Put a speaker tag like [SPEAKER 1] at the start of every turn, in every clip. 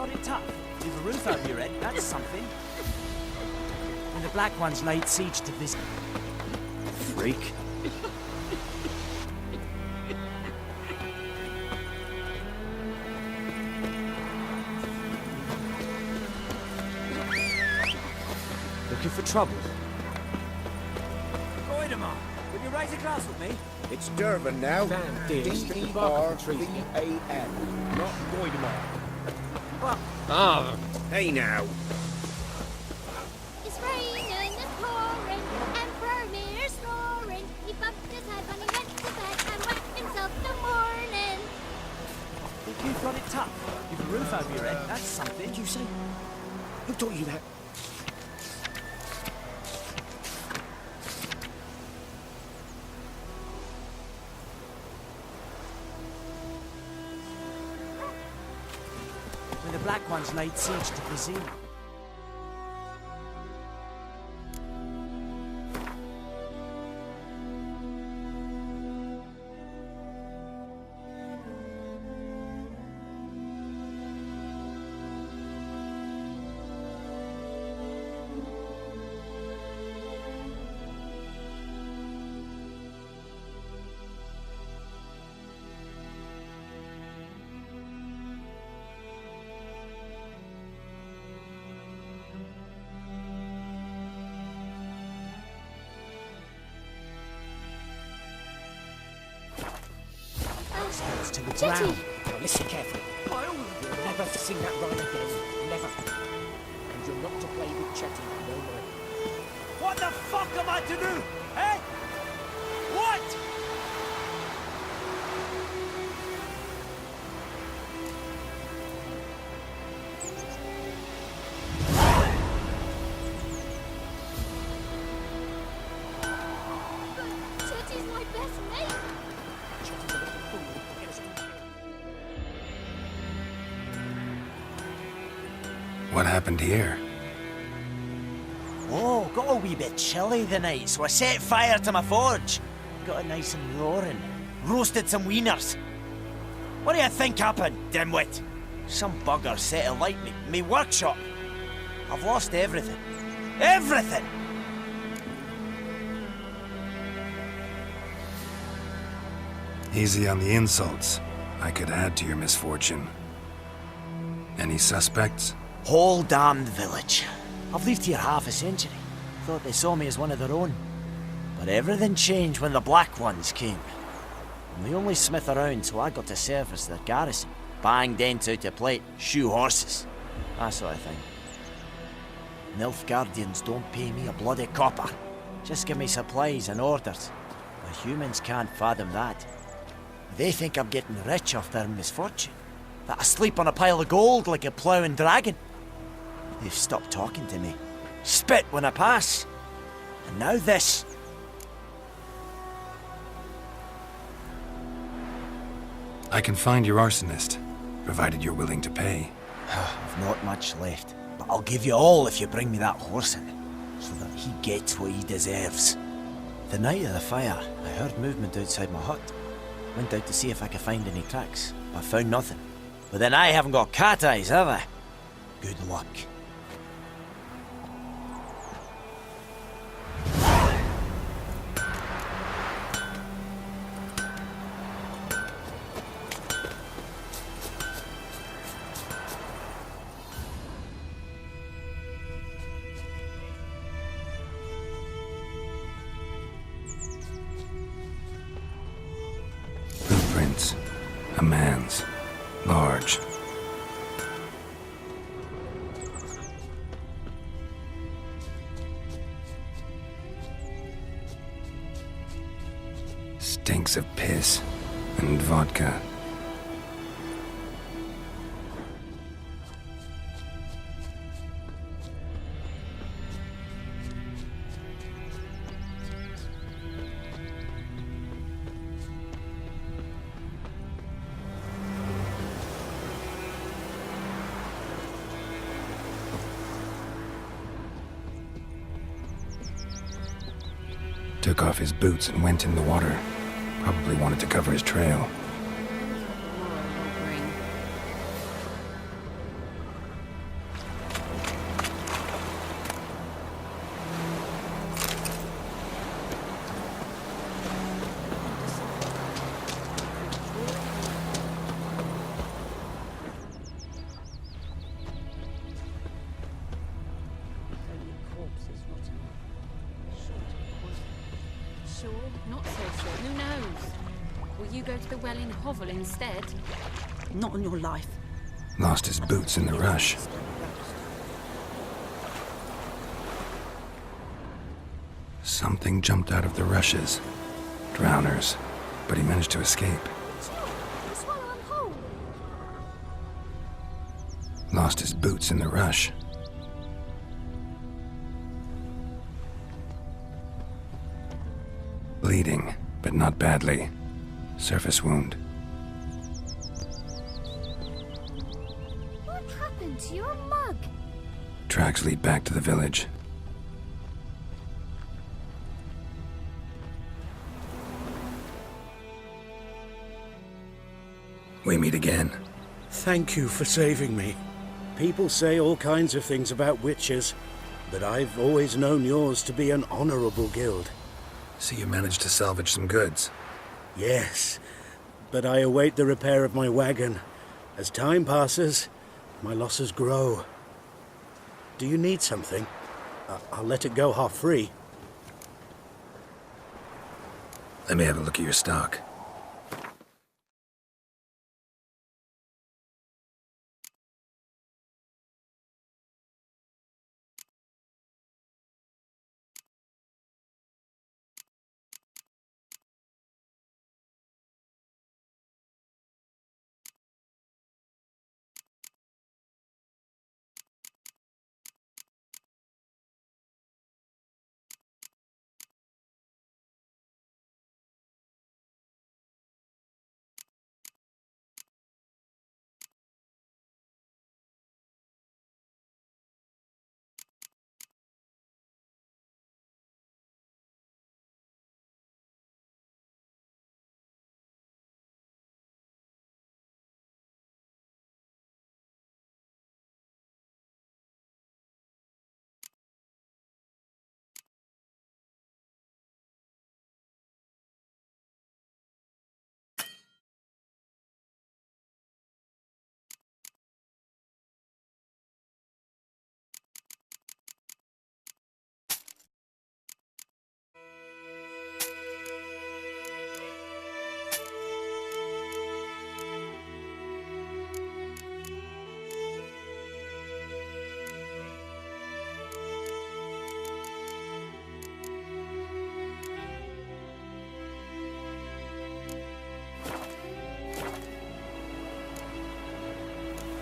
[SPEAKER 1] got it tough. You've a roof over your head, that's something. And the Black Ones laid siege to this freak. Looking for trouble? Goidemar, will you raise a glass with me?
[SPEAKER 2] It's Durban now. D-E-R-V-A-N, not Goidemar.
[SPEAKER 1] What?
[SPEAKER 3] Ah.
[SPEAKER 2] Hey now.
[SPEAKER 4] It's raining and pouring, and Vermeer's snoring. He bumped his head when he went to bed and wet himself in the morning.
[SPEAKER 1] Think you've got it tough. You've a roof over your head, that's something.
[SPEAKER 2] Did you say? Who taught you that?
[SPEAKER 1] When the Black Ones laid siege to Brazil. To the
[SPEAKER 4] Jetty!
[SPEAKER 1] ground.
[SPEAKER 2] Now listen carefully. You'll never sing that rhyme again. Never. And you're not to play with Chetty no more.
[SPEAKER 1] What the fuck am I to do? Eh? What?
[SPEAKER 4] Chetty's my best mate!
[SPEAKER 2] Chetty's a little fool. Get us all.
[SPEAKER 3] What happened here?
[SPEAKER 1] Oh, got a wee bit chilly the night, so I set fire to my forge. Got it nice and roaring. Roasted some wieners. What do you think happened, dimwit? Some bugger set alight me workshop. I've lost everything. Everything!
[SPEAKER 3] Easy on the insults. I could add to your misfortune. Any suspects?
[SPEAKER 1] Whole damned village. I've lived here half a century. Thought they saw me as one of their own. But everything changed when the Black Ones came. I'm the only smith around, so I got to serve as their garrison. Bang dents out of plate, shoe horses. That sort of thing. Nilfgaardians don't pay me a bloody copper. Just give me supplies and orders. The humans can't fathom that. They think I'm getting rich off their misfortune. That I sleep on a pile of gold like a ploughing dragon. They've stopped talking to me. Spit when I pass. And now this.
[SPEAKER 3] I can find your arsonist, provided you're willing to pay.
[SPEAKER 1] I've not much left, but I'll give you all if you bring me that horse in, so that he gets what he deserves. The night of the fire, I heard movement outside my hut. Went out to see if I could find any tracks, but found nothing. But then I haven't got cat eyes, have I? Good luck.
[SPEAKER 3] Footprints. A man's. Large. Stinks of piss and vodka. Took off his boots and went in the water. Probably wanted to cover his trail.
[SPEAKER 5] you go to the well in Hovel instead.
[SPEAKER 6] Not on your life.
[SPEAKER 3] Lost his boots in the rush. Something jumped out of the rushes. Drowners. But he managed to escape.
[SPEAKER 4] Swallow 'em whole.
[SPEAKER 3] Lost his boots in the rush. Bleeding, but not badly. Surface wound.
[SPEAKER 4] What happened to your mug?
[SPEAKER 3] Tracks lead back to the village. We meet again.
[SPEAKER 7] Thank you for saving me. People say all kinds of things about witches, but I've always known yours to be an honorable guild.
[SPEAKER 3] So you managed to salvage some goods.
[SPEAKER 7] Yes, but I await the repair of my wagon. As time passes, my losses grow. Do you need something? I'll let it go half free.
[SPEAKER 3] Let me have a look at your stock.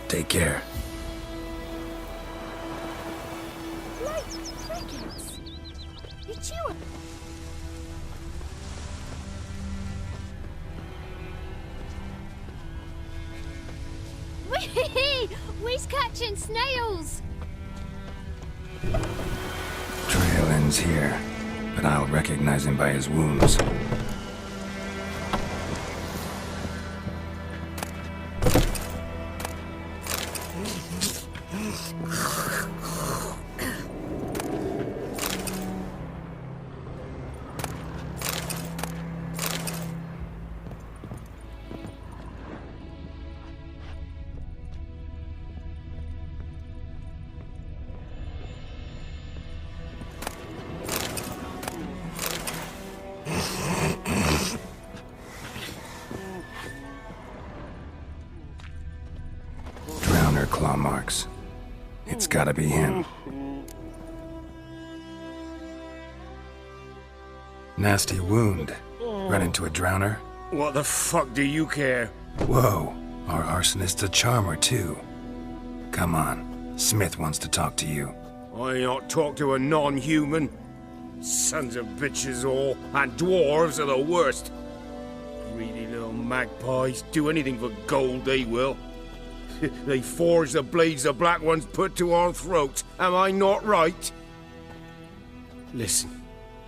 [SPEAKER 3] Take care.
[SPEAKER 4] Like crickets. You chew 'em. Whee! We's catching snails.
[SPEAKER 3] Trail ends here, but I'll recognize him by his wounds. Claw marks. It's gotta be him. Nasty wound. Run into a drowner?
[SPEAKER 7] What the fuck do you care?
[SPEAKER 3] Whoa, our arsonist's a charmer too. Come on, Smith wants to talk to you.
[SPEAKER 7] I not talk to a non-human. Sons of bitches all, and dwarves are the worst. Greedy little magpies, do anything for gold they will. They forge the blades the black ones put to our throats. Am I not right? Listen,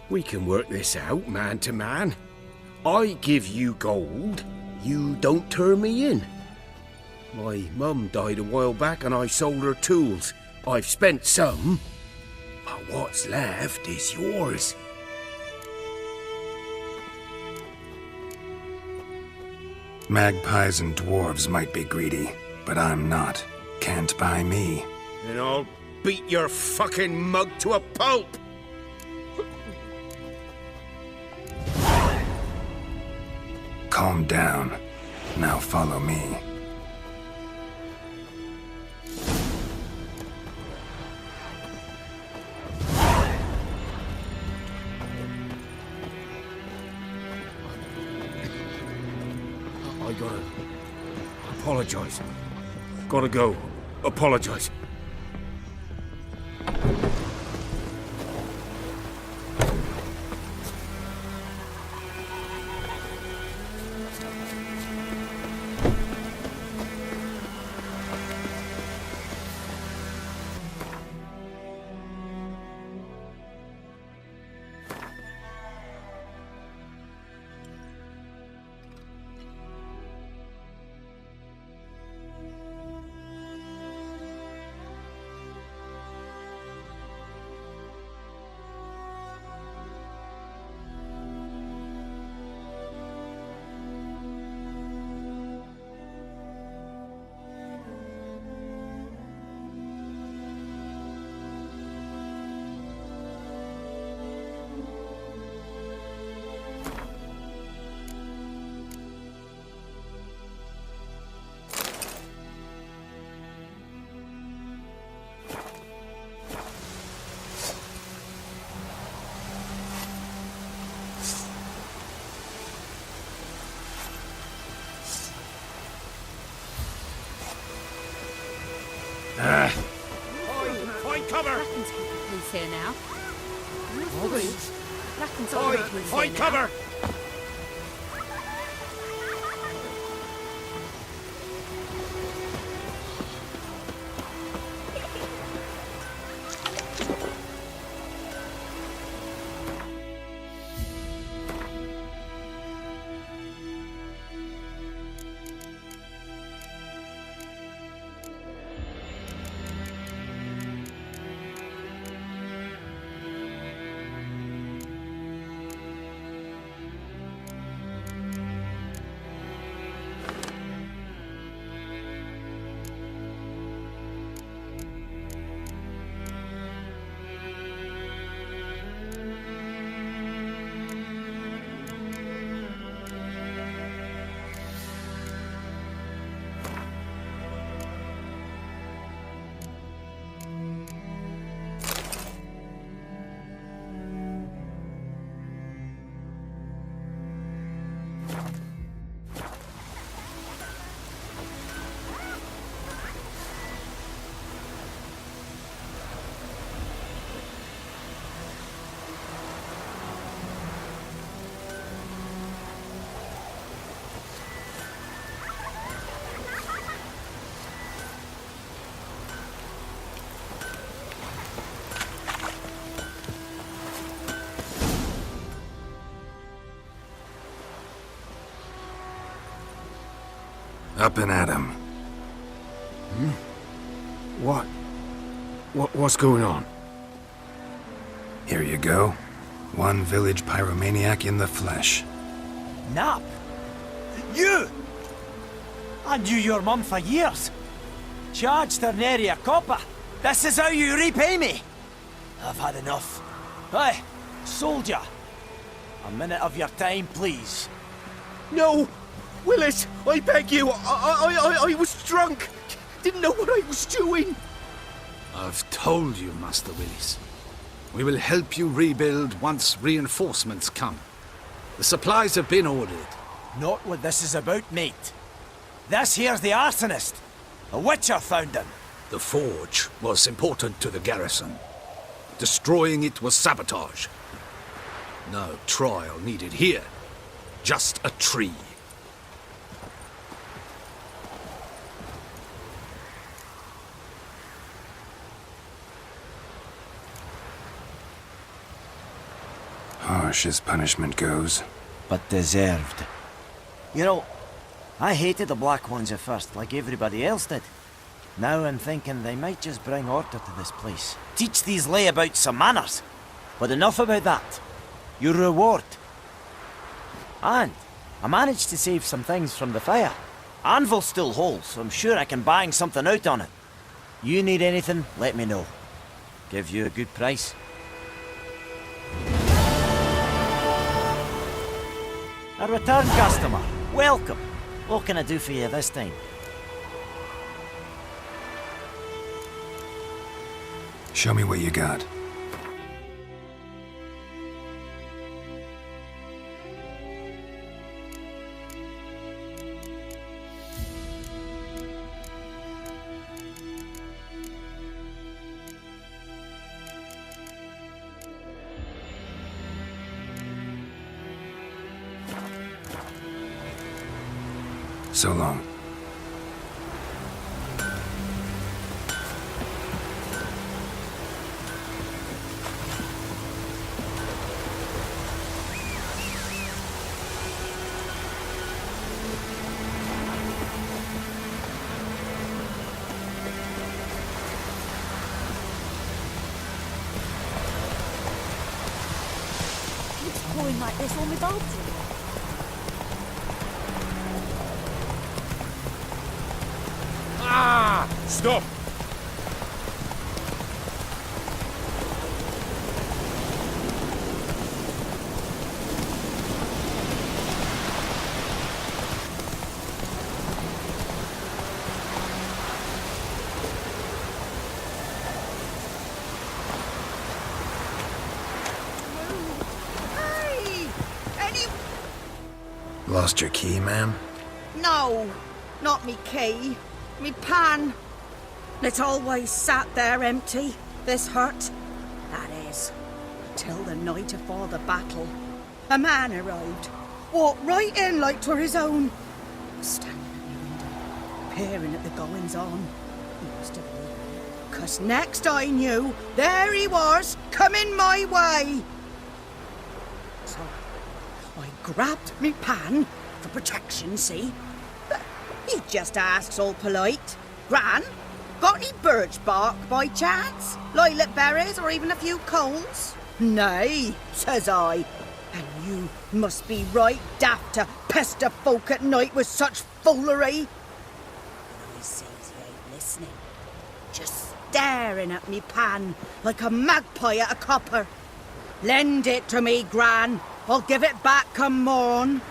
[SPEAKER 7] we can work this out man to man. I give you gold, you don't turn me in. My mum died a while back and I sold her tools. I've spent some, but what's left is yours.
[SPEAKER 3] Magpies and dwarves might be greedy, but I'm not. Can't buy me.
[SPEAKER 7] And I'll beat your fucking mug to a pulp!
[SPEAKER 3] calm down. Now follow me.
[SPEAKER 7] I gotta apologize. Gotta go. Apologize. Find cover!
[SPEAKER 5] Bracken's got the police here now.
[SPEAKER 2] Police?
[SPEAKER 5] Bracken's got the police here
[SPEAKER 7] Find
[SPEAKER 5] now.
[SPEAKER 7] cover!
[SPEAKER 3] Up and at 'em.
[SPEAKER 7] What's going on?
[SPEAKER 3] Here you go. One village pyromaniac in the flesh.
[SPEAKER 1] Nap? You! I knew your mum for years. Charged her nary a copper. This is how you repay me. I've had enough. Hey, soldier. A minute of your time, please.
[SPEAKER 2] No! Willis, I beg you. I was drunk. Didn't know what I was doing.
[SPEAKER 8] I've told you, Master Willis. We will help you rebuild once reinforcements come. The supplies have been ordered.
[SPEAKER 1] Not what this is about, mate. This here's the arsonist. A witcher found him.
[SPEAKER 8] The forge was important to the garrison. Destroying it was sabotage. No trial needed here. Just a tree.
[SPEAKER 3] Harsh as punishment goes.
[SPEAKER 1] But deserved. You know, I hated the Black Ones at first, like everybody else did. Now I'm thinking they might just bring order to this place. Teach these layabouts some manners. But enough about that. Your reward. And I managed to save some things from the fire. Anvil still holds, so I'm sure I can bang something out on it. You need anything, let me know. Give you a good price. A return customer. Welcome. What can I do for you this time?
[SPEAKER 3] Show me what you got. So long.
[SPEAKER 6] It's pouring like this on my bathroom.
[SPEAKER 7] Ah! Stop!
[SPEAKER 9] Hey! Any...
[SPEAKER 3] Lost your key, ma'am?
[SPEAKER 9] No, not me key. Me pan. It's always sat there empty, this hut. That is, till the night afore the battle. A man arrived, walked right in like 'twere his own. Standing at the window, peering at the goings-on. He must have been, 'cause next I knew, there he was, coming my way. So, I grabbed me pan, for protection, see? But he just asks all polite, Gran, got any birch bark by chance? Lilac berries or even a few coals? Nay, says I. And you must be right daft to pester folk at night with such foolery. And I sees he ain't listening, just staring at me pan like a magpie at a copper. Lend it to me, Gran. I'll give it back come morn.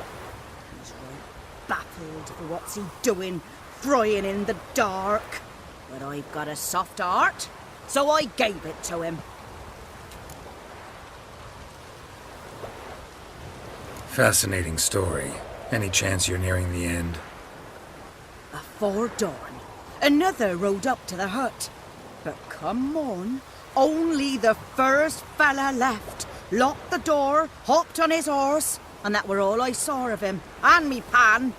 [SPEAKER 9] He's right baffled for what's he doing, frying in the dark. But I've got a soft heart, so I gave it to him.
[SPEAKER 3] Fascinating story. Any chance you're nearing the end?
[SPEAKER 9] Afore dawn, another rode up to the hut. But come morn, only the first fella left, locked the door, hopped on his horse, and that were all I saw of him, and me pan.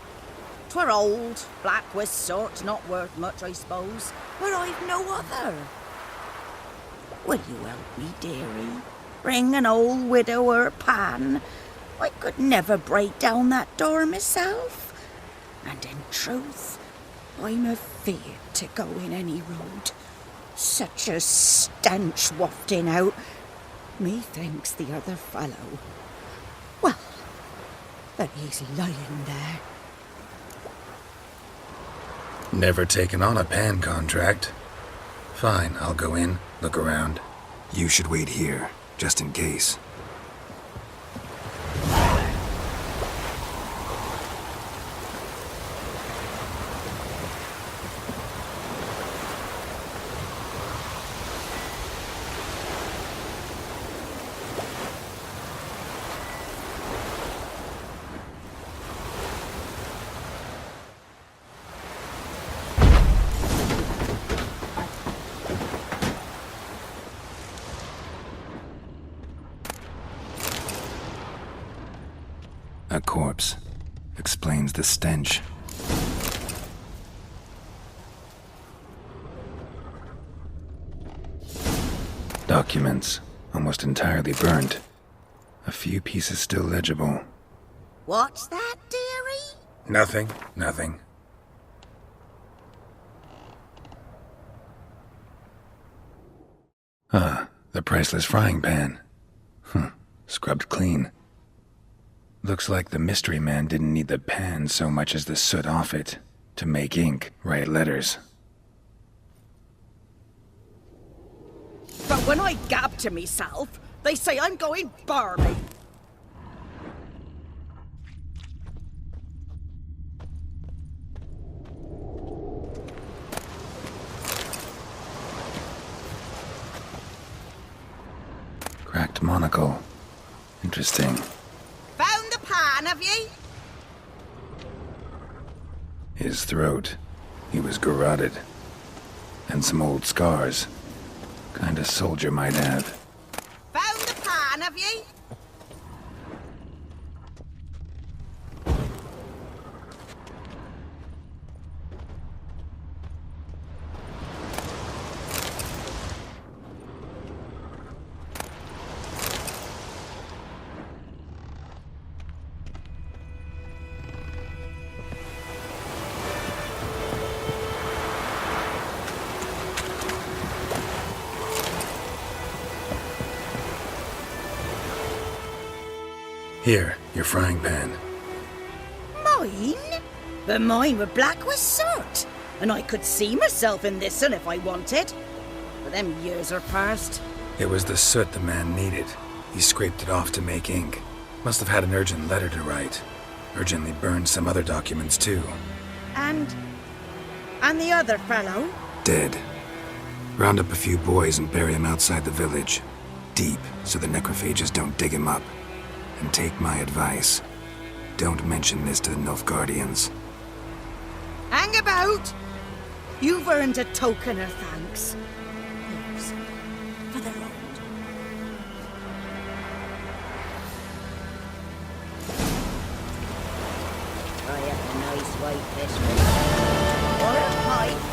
[SPEAKER 9] 'Twere old, black with sort, not worth much, I suppose, but I've no other. Will you help me, dearie? Bring an old widower pan. I could never break down that door myself. And in truth, I'm afeard to go in any road. Such a stench wafting out. Methinks the other fellow, well, that he's lying there.
[SPEAKER 3] Never taken on a pan contract. Fine, I'll go in, look around. You should wait here, just in case. A corpse. Explains the stench. Documents. Almost entirely burnt. A few pieces still legible.
[SPEAKER 9] What's that, dearie?
[SPEAKER 3] Nothing. Ah, the priceless frying pan. Scrubbed clean. Looks like the mystery man didn't need the pan so much as the soot off it to make ink, write letters.
[SPEAKER 9] But when I gab to myself, they say I'm going barmy.
[SPEAKER 3] Capped monocle. Interesting.
[SPEAKER 9] Found the pan, have ye?
[SPEAKER 3] His throat. He was garroted. And some old scars. Kind of soldier might have.
[SPEAKER 9] Found the pan, have ye?
[SPEAKER 3] Here, your frying pan.
[SPEAKER 9] Mine? But mine were black with soot, and I could see myself in this one if I wanted. But them years are past.
[SPEAKER 3] It was the soot the man needed. He scraped it off to make ink. Must have had an urgent letter to write. Urgently burned some other documents too.
[SPEAKER 9] And the other fellow?
[SPEAKER 3] Dead. Round up a few boys and bury him outside the village. Deep, so the necrophages don't dig him up. And take my advice. Don't mention this to the Nilfgaardians.
[SPEAKER 9] Hang about! You've earned a token of thanks. Here's for the road. I have a nice wife this week. Or a pipe.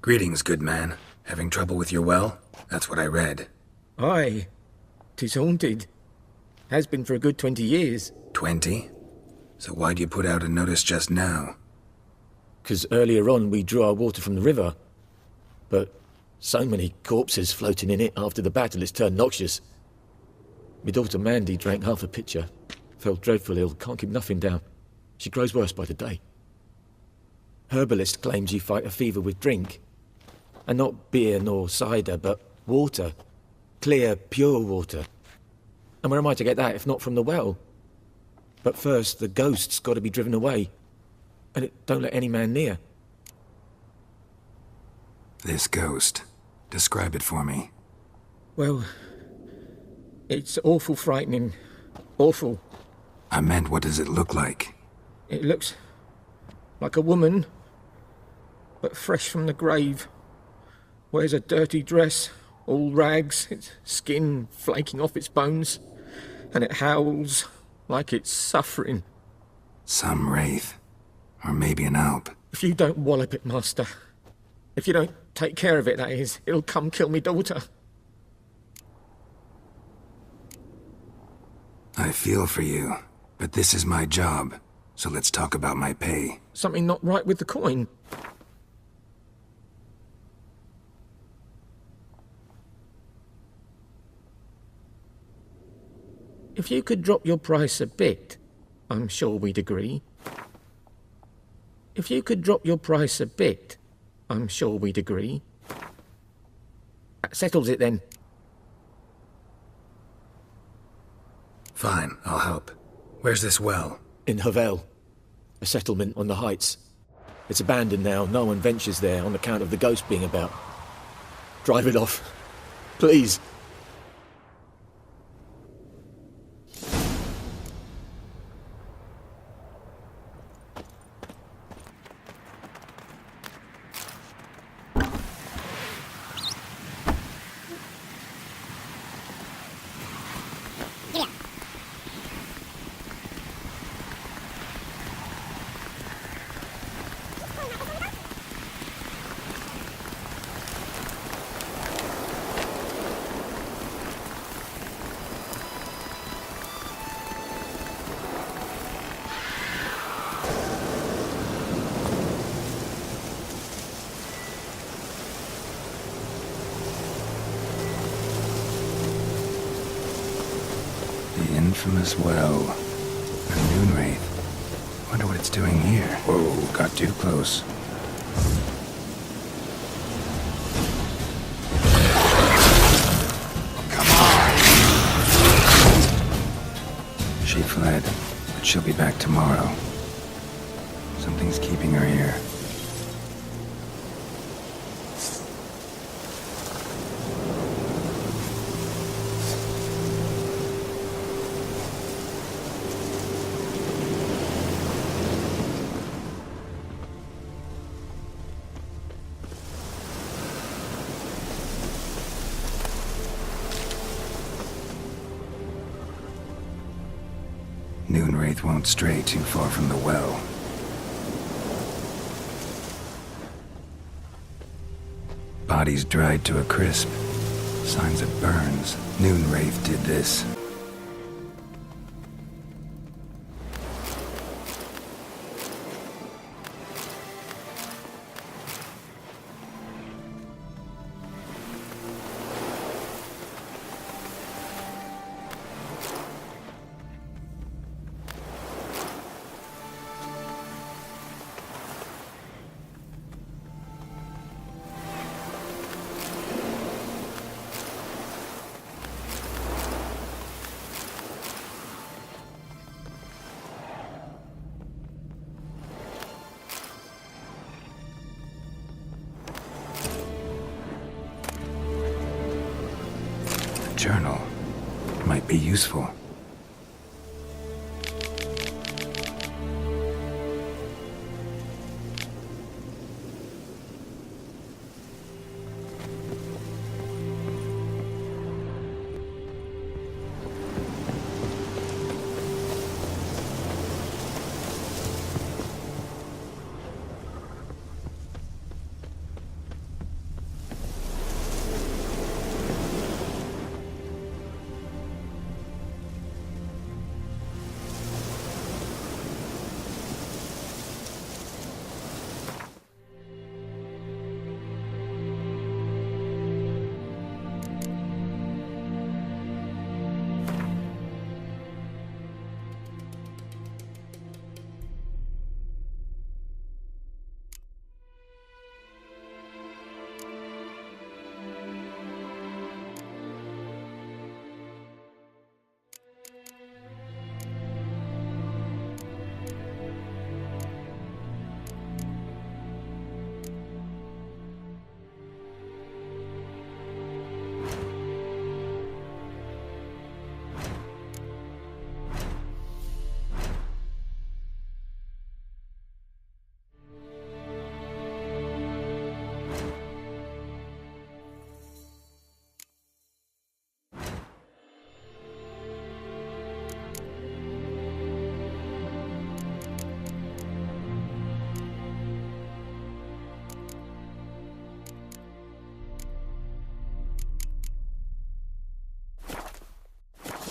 [SPEAKER 3] Greetings, good man. Having trouble with your well? That's what I read.
[SPEAKER 2] Aye. 'Tis haunted. Has been for a good 20 years.
[SPEAKER 3] 20? So why'd you put out a notice just now?
[SPEAKER 2] 'Cause earlier on we drew our water from the river. But so many corpses floating in it after the battle it's turned noxious. My daughter Mandy drank half a pitcher. Fell dreadful ill, can't keep nothing down. She grows worse by the day. Herbalist claims you fight a fever with drink. And not beer nor cider, but water. Clear, pure water. And where am I to get that if not from the well? But first, the ghost's got to be driven away. And it don't let any man near.
[SPEAKER 3] This ghost. Describe it for me.
[SPEAKER 2] Well, it's awful frightening. Awful.
[SPEAKER 3] I meant, what does it look like?
[SPEAKER 2] It looks like a woman, but fresh from the grave. Wears a dirty dress, all rags, its skin flaking off its bones, and it howls like it's suffering.
[SPEAKER 3] Some wraith. Or maybe an alp.
[SPEAKER 2] If you don't wallop it, Master, if you don't take care of it, that is, it'll come kill me daughter.
[SPEAKER 3] I feel for you, but this is my job, so let's talk about my pay.
[SPEAKER 2] Something not right with the coin. If you could drop your price a bit, I'm sure we'd agree. If you could drop your price a bit, I'm sure we'd agree. That settles it then.
[SPEAKER 3] Fine, I'll help. Where's this well?
[SPEAKER 2] In Havel, a settlement on the heights. It's abandoned now. No one ventures there on account of the ghost being about. Drive it off. Please.
[SPEAKER 3] The infamous well. A moon wraith. Wonder what it's doing here. Whoa, got too close. Come on! She fled, but she'll be back tomorrow. Something's keeping her here. Noonwraith won't stray too far from the well. Bodies dried to a crisp. Signs of burns. Noonwraith did this. Journal might be useful.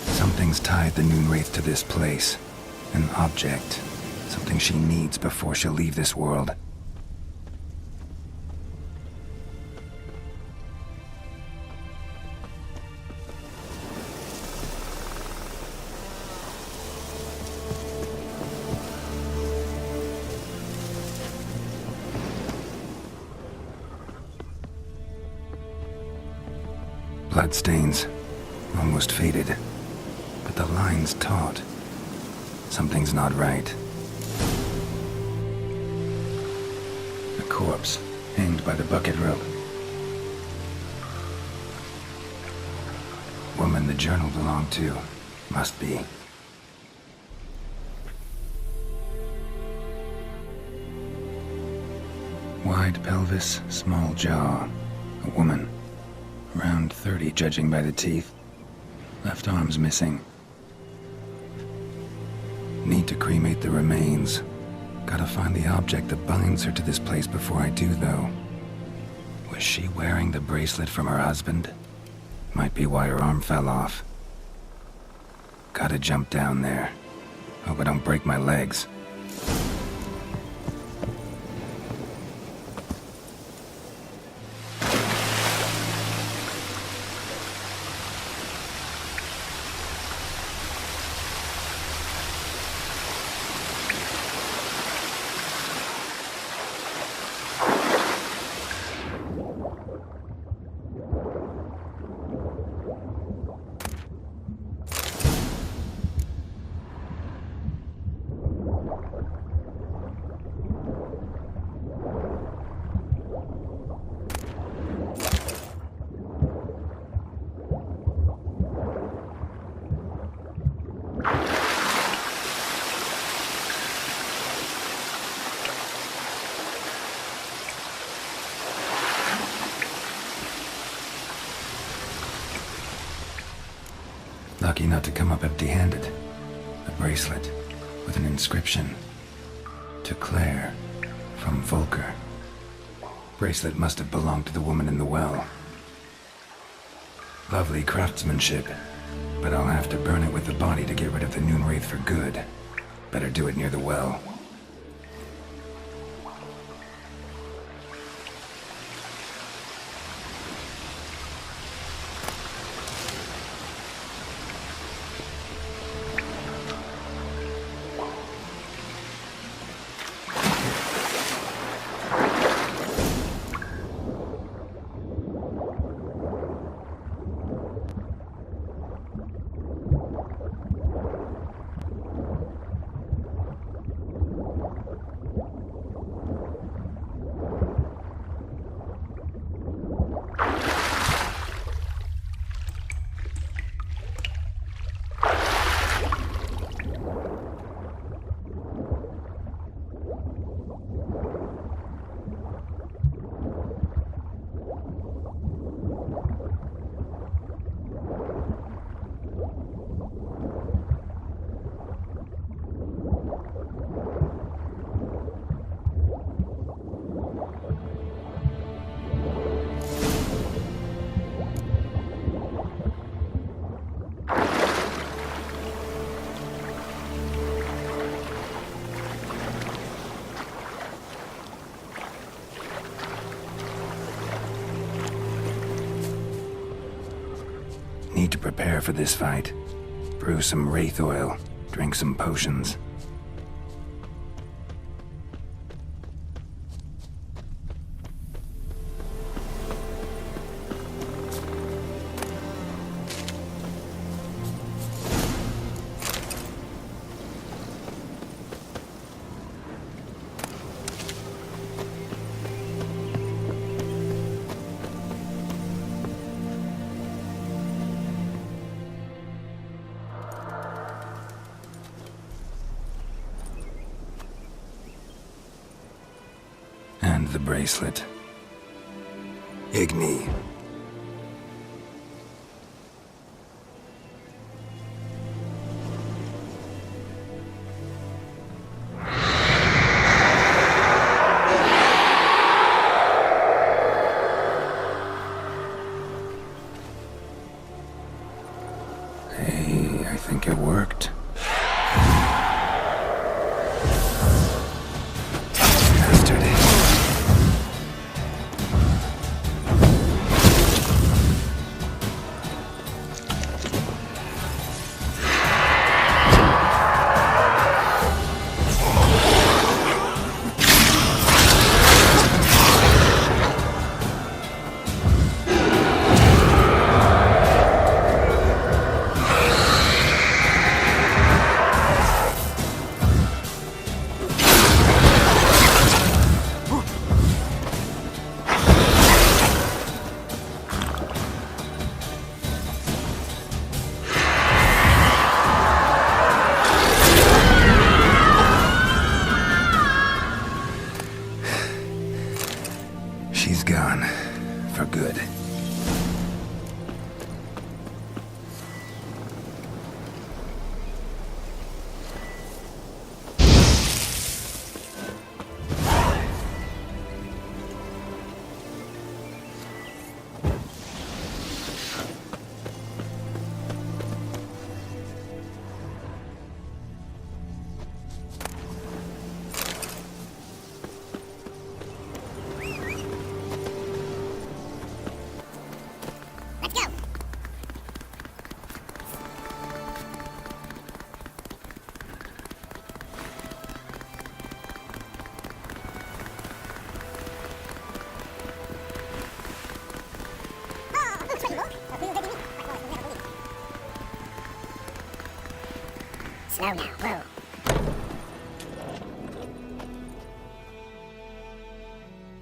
[SPEAKER 3] Something's tied the Noonwraith to this place. An object. Something she needs before she'll leave this world. Bloodstains. Almost faded. But the line's taut. Something's not right. A corpse, hanged by the bucket rope. Woman the journal belonged to. Must be. Wide pelvis, small jaw. A woman. Around 30, judging by the teeth. Left arm's missing. Need to cremate the remains. Gotta find the object that binds her to this place before I do, though. Was she wearing the bracelet from her husband? Might be why her arm fell off. Gotta jump down there. Hope I don't break my legs. Lucky not to come up empty-handed. A bracelet with an inscription. To Claire, from Volker. Bracelet must have belonged to the woman in the well. Lovely craftsmanship, but I'll have to burn it with the body to get rid of the Noon Wraith for good. Better do it near the well. Need to prepare for this fight. Brew some wraith oil, drink some potions. And the bracelet. Igni. Hey, I think it worked. Bastard. She's gone. For good.
[SPEAKER 4] Slow now, whoa.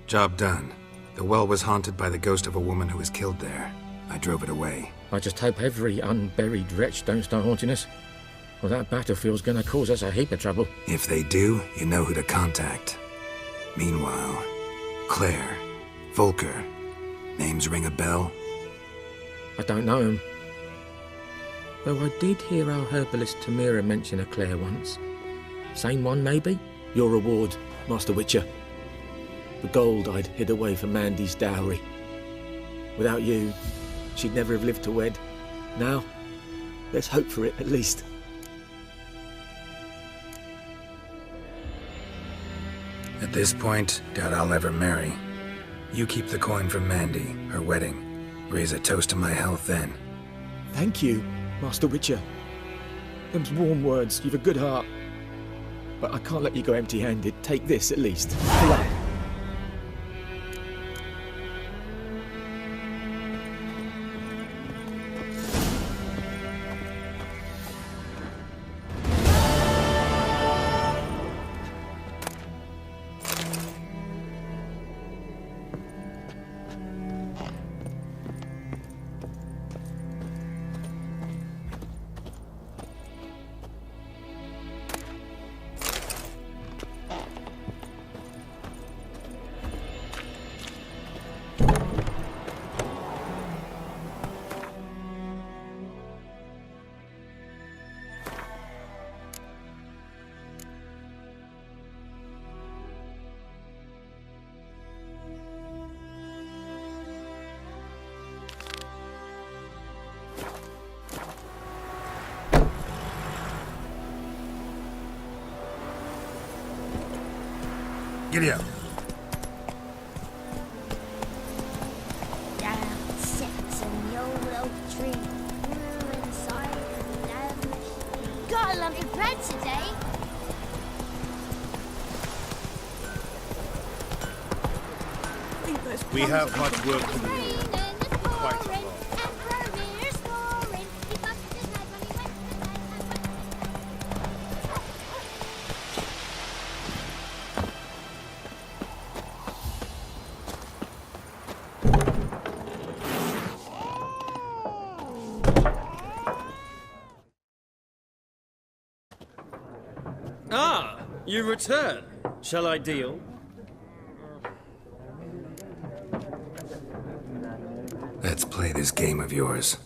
[SPEAKER 3] Job done. The well was haunted by the ghost of a woman who was killed there. I drove it away.
[SPEAKER 2] I just hope every unburied wretch don't start haunting us. Well, that battlefield's gonna cause us a heap of trouble.
[SPEAKER 3] If they do, you know who to contact. Meanwhile, Claire, Volker, names ring a bell?
[SPEAKER 2] I don't know him. Though I did hear our herbalist Tamira mention a Claire once. Same one, maybe? Your reward, Master Witcher. The gold I'd hid away for Mandy's dowry. Without you, she'd never have lived to wed. Now, let's hope for it, at least.
[SPEAKER 3] At this point, doubt I'll ever marry. You keep the coin from Mandy, her wedding. Raise a toast to my health then.
[SPEAKER 2] Thank you, Master Witcher. Them's warm words, you've a good heart. But I can't let you go empty-handed. Take this, at least. Pull up.
[SPEAKER 3] Giddy up.
[SPEAKER 4] Down sits in the old oak tree. Inside the damn. Got a lump of bread today.
[SPEAKER 7] We have much work to do.
[SPEAKER 4] Raining is pouring, and Vermeer's snoring. He bumped his head when he went to bed.
[SPEAKER 10] Ah, you return. Shall I deal?
[SPEAKER 3] Let's play this game of yours.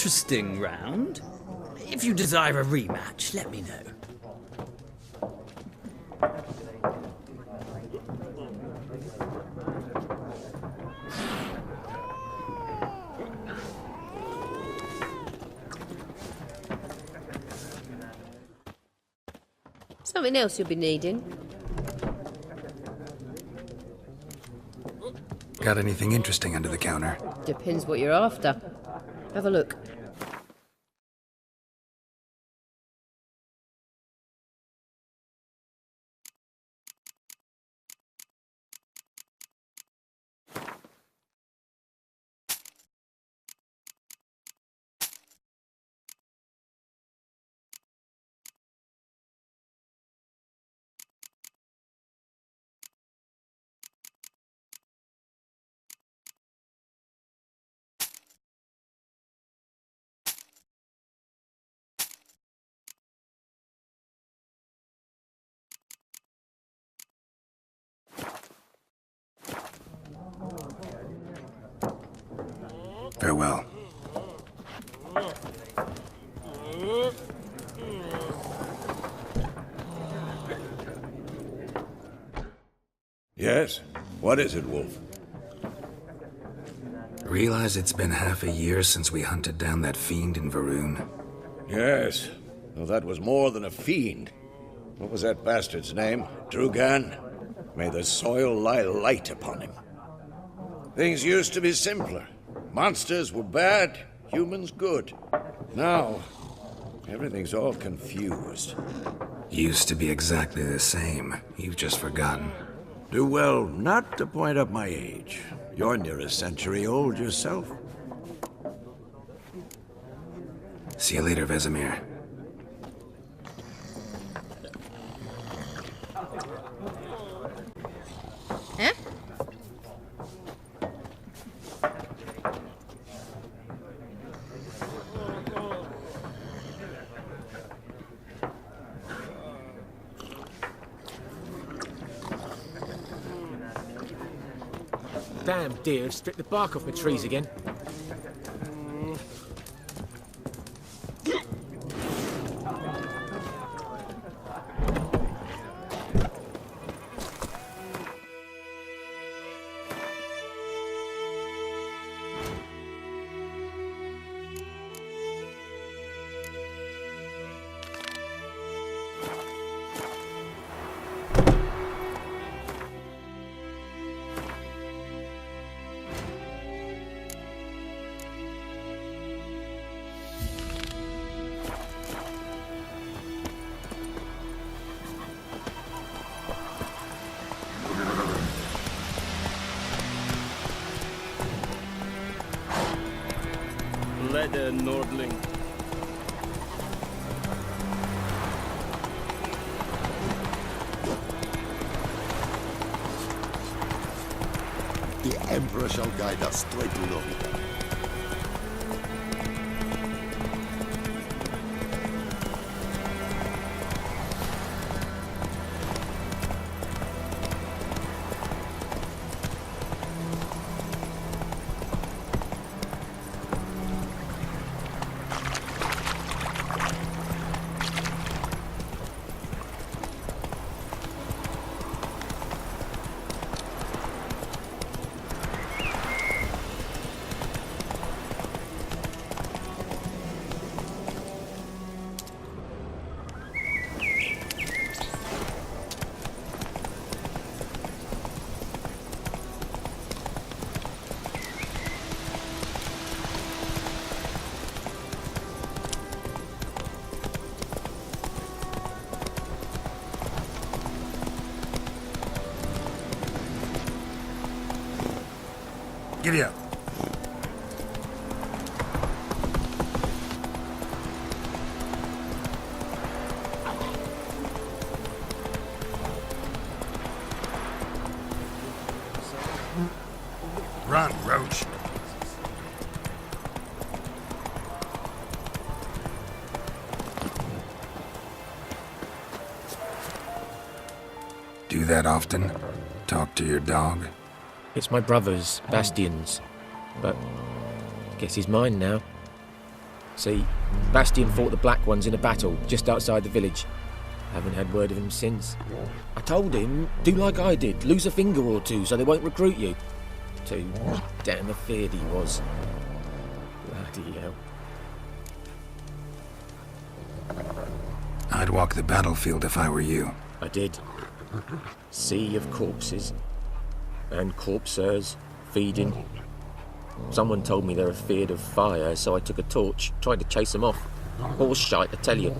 [SPEAKER 10] interesting round. If you desire a rematch, let me know.
[SPEAKER 11] Something else you'll be needing?
[SPEAKER 3] Got anything interesting under the counter?
[SPEAKER 11] Depends what you're after. Have a look.
[SPEAKER 3] Farewell.
[SPEAKER 12] Yes? What is it, Wolf?
[SPEAKER 3] Realize it's been half a year since we hunted down that fiend in Varun?
[SPEAKER 12] Yes. Well, that was more than a fiend. What was that bastard's name? Drugan? May the soil lie light upon him. Things used to be simpler. Monsters were bad, humans good. Now, everything's all confused.
[SPEAKER 3] Used to be exactly the same. You've just forgotten.
[SPEAKER 12] Do well not to point up my age. You're near a century old yourself.
[SPEAKER 3] See you later, Vesemir.
[SPEAKER 11] Huh?
[SPEAKER 2] Damn deer, stripped the bark off my trees again.
[SPEAKER 10] Leather Nordling.
[SPEAKER 13] The Emperor shall guide us straight to Lobita.
[SPEAKER 3] Giddy up. Run, Roach. Do that often? Talk to your dog?
[SPEAKER 2] It's my brother's, Bastion's. But guess he's mine now. See, Bastian fought the Black Ones in a battle just outside the village. Haven't had word of him since. I told him, do like I did, lose a finger or two so they won't recruit you. Too damn afeard he was. Bloody hell.
[SPEAKER 3] I'd walk the battlefield if I were you.
[SPEAKER 2] I did. Sea of corpses. And corpsers, feeding. Someone told me they're afeard of fire, so I took a torch, tried to chase them off. Horse shite, I tell you.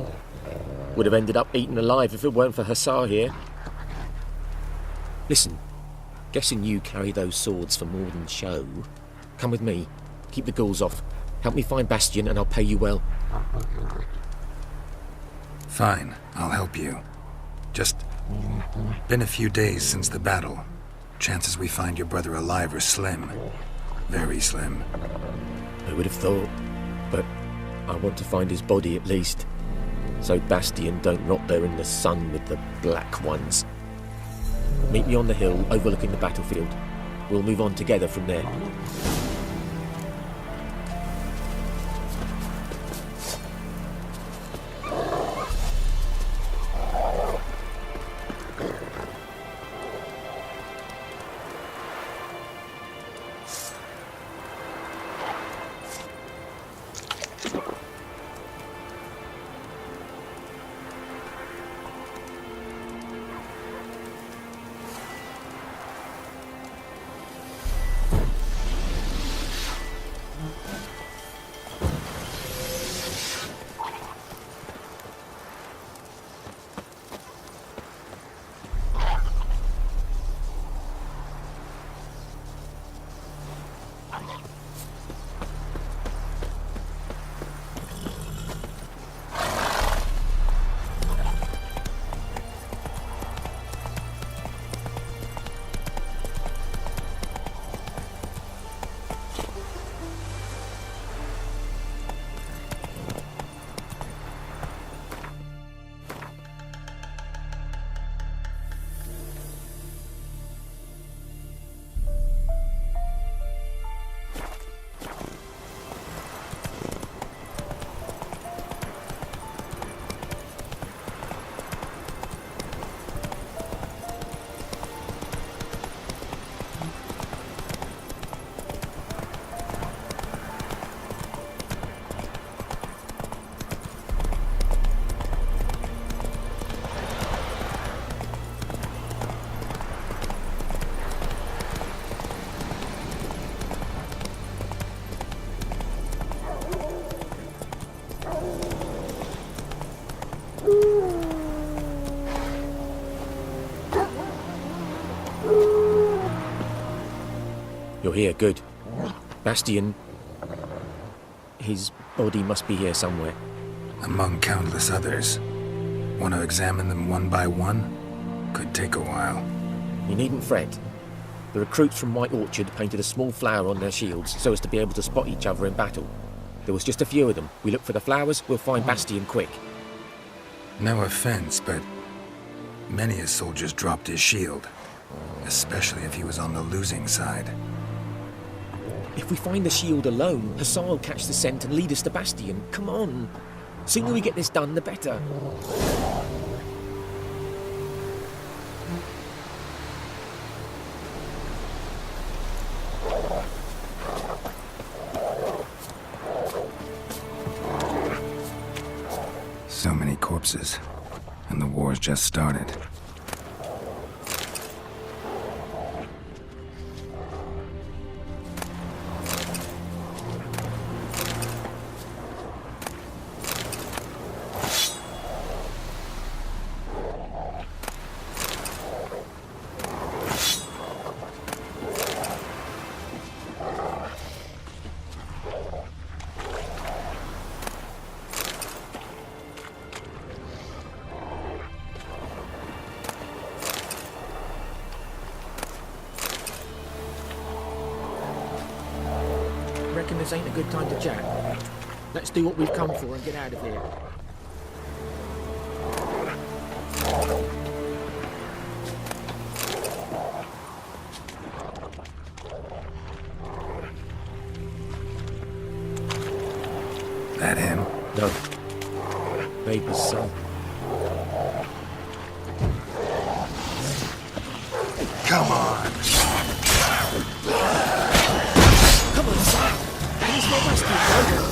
[SPEAKER 2] Would have ended up eaten alive if it weren't for Hussar here. Listen, guessing you carry those swords for more than show. Come with me, keep the ghouls off. Help me find Bastian and I'll pay you well.
[SPEAKER 3] Fine, I'll help you. Just been a few days since the battle. Chances we find your brother alive are slim. Very slim.
[SPEAKER 2] I would have thought, but I want to find his body at least. So Bastian don't rot there in the sun with the Black Ones. Meet me on the hill overlooking the battlefield. We'll move on together from there. You're here, good. Bastian... his body must be here somewhere.
[SPEAKER 3] Among countless others. Want to examine them one by one? Could take a while.
[SPEAKER 2] You needn't fret. The recruits from White Orchard painted a small flower on their shields so as to be able to spot each other in battle. There was just a few of them. We look for the flowers, we'll find Bastian quick.
[SPEAKER 3] No offense, but many a soldier's dropped his shield. Especially if he was on the losing side.
[SPEAKER 2] If we find the shield alone, Hassan will catch the scent and lead us to Bastian. Come on. Sooner we get this done, the better.
[SPEAKER 3] So many corpses, and the war's just started.
[SPEAKER 2] Reckon this ain't a good time to chat. Let's do what we've come for and get out of here.
[SPEAKER 3] That him.
[SPEAKER 2] No. Neighbour's son.
[SPEAKER 3] Come on!
[SPEAKER 2] Come on, son! He's not resting,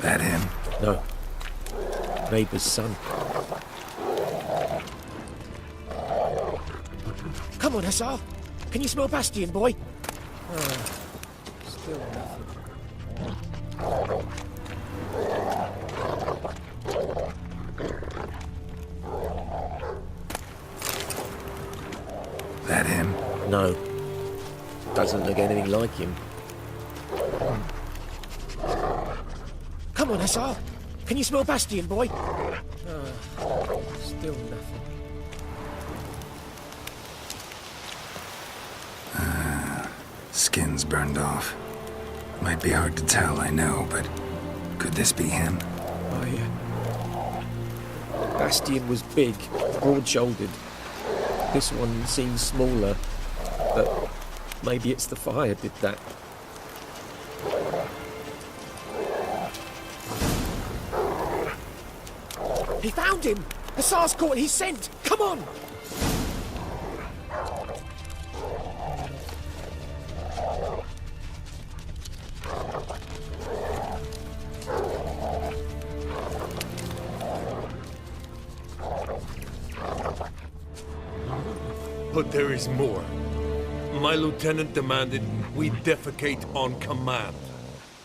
[SPEAKER 3] That him?
[SPEAKER 2] No. Neighbour's son. Come on, Hussar. Can you smell Bastion, boy? Still nothing.
[SPEAKER 3] That him?
[SPEAKER 2] No. Doesn't look anything like him. Come on, Hussar. Can you smell Bastion, boy? Still nothing.
[SPEAKER 3] Skin's burned off. Might be hard to tell, I know, but could this be him?
[SPEAKER 2] Oh, yeah. Bastion was big, broad-shouldered. This one seems smaller, but maybe it's the fire did that. He found him! Hussar's caught his scent! Come on!
[SPEAKER 14] But there is more. My lieutenant demanded we defecate on command.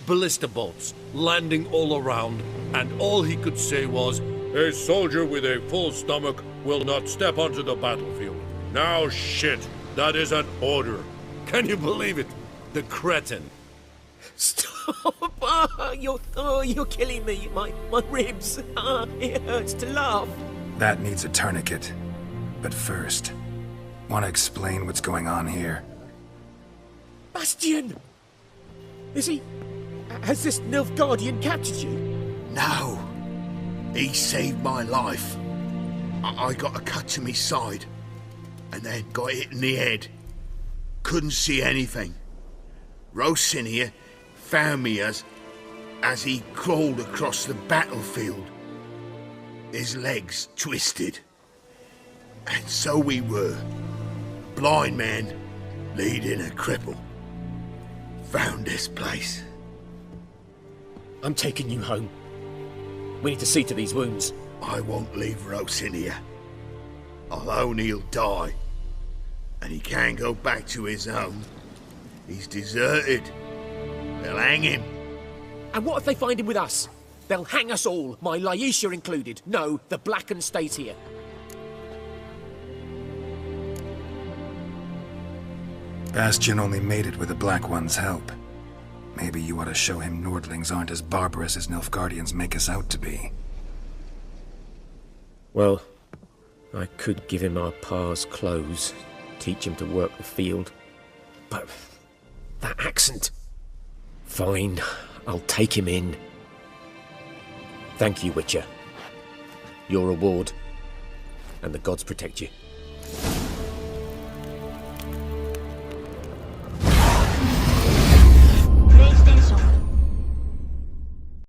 [SPEAKER 14] Ballista bolts, landing all around, and all he could say was, "A soldier with a full stomach will not step onto the battlefield." Now shit, that is an order. Can you believe it? The cretin.
[SPEAKER 2] Stop! You're killing me. My ribs. It hurts to laugh.
[SPEAKER 3] That needs a tourniquet. But first, want to explain what's going on here?
[SPEAKER 2] Bastion! Is he... Has this Nilfgaardian captured you?
[SPEAKER 7] No. He saved my life. I got a cut to my side, and then got hit in the head. Couldn't see anything. Rosinia found me as he crawled across the battlefield. His legs twisted. And so we were. Blind man leading a cripple. Found this place.
[SPEAKER 2] I'm taking you home. We need to see to these wounds.
[SPEAKER 7] I won't leave Rosinia. I'll own he'll die. And he can't go back to his home. He's deserted. They'll hang him.
[SPEAKER 2] And what if they find him with us? They'll hang us all, my Laisha included. No, the Blacken stays here.
[SPEAKER 3] Bastion only made it with the Black One's help. Maybe you ought to show him Nordlings aren't as barbarous as Nilfgaardians make us out to be.
[SPEAKER 2] Well, I could give him our pa's clothes, teach him to work the field. But that accent... Fine, I'll take him in. Thank you, Witcher. Your reward, and the gods protect you.